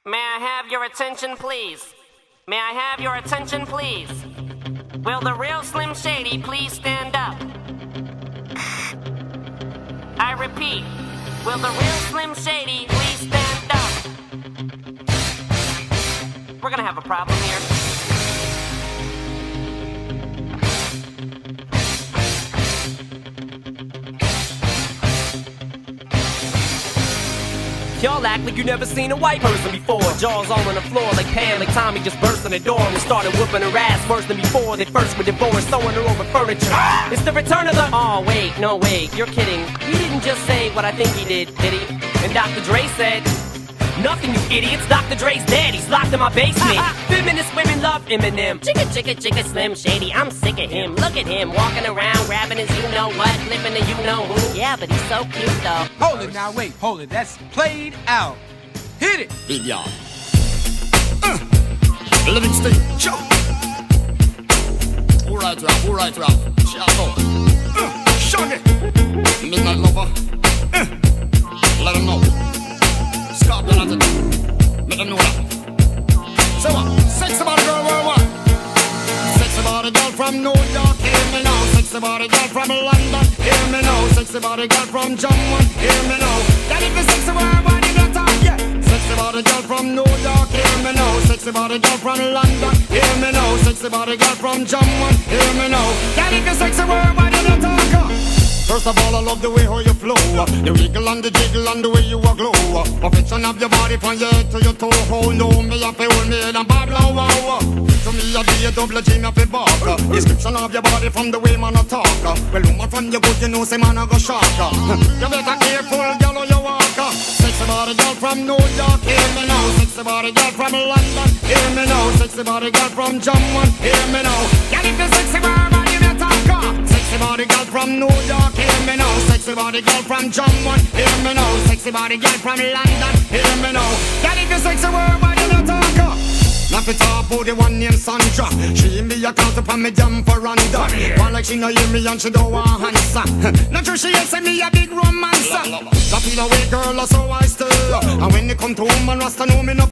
May I have your attention, please? May I have your attention, please? Will the real Slim Shady please stand up? I repeat, will the real Slim Shady please stand up? We're gonna have a problem here. Y'all act like you never seen a white person before. Jaws all on the floor like Pam, like Tommy just burst in the door and started whooping her ass worse than before. They first were divorced, throwing her over furniture. It's the return of the... Oh, wait, no, wait, you're kidding. He didn't just say what I think he did he? And Dr. Dre said... Nothing, you idiots. Dr. Dre's dead. He's locked in my basement. Feminist women love Eminem. Chicka, chicka, chicka, Slim Shady. I'm sick of him. Look at him walking around, grabbing his you-know-what, flipping the you-know-who. Yeah, but he's so cute, though. Hold it now, wait, hold it. That's played out. Hit it. Big y'all. Livingston. Chop. All right, Ralph. Chicago. Shug it. Midnight lover. Let him know. Scorpion at it. Make them know that. So what? Sexy body girl worldwide. Sexy body girl from New York, hear me now. Sexy body girl from London, hear me now. Sexy body girl from Jamaica, hear me now. That is the sexy worldwide in the top, yeah. Sexy body girl from New York, hear me now. Sexy body girl from London, hear me now. Sexy body girl from Jamaica, hear me now. That is the sexy worldwide in the top. First of all, I love the way how you flow. The wiggle and the jiggle and the way you a glow. Perfection of your body from your head to your toe. Hold on, me up, hold me and bad low. To me, I be a double G, me up a bark. Description of your body from the way man a talk. Well, woman from your good, you know, say man a go shark. You better careful, girl, on your walk. Sexy body girl from New York, hear me now. Sexy body girl from London, hear me now. Sexy body girl from Jamaica, hear me now. Get it, the sexy body, you talk. Sexy body girl from New York, hear me now. Sexy body girl from Jamaica, hear me now. Sexy body girl from London, hear me now. That is the sexy word, but you don't talk. Not to talk about the one named Sandra. She in me a count upon me jump for Randa. One like she no hear me and she don't want answer. Not sure she say me a big romancer. That feel away girl, so I still. And when they come to woman, Rasta know me no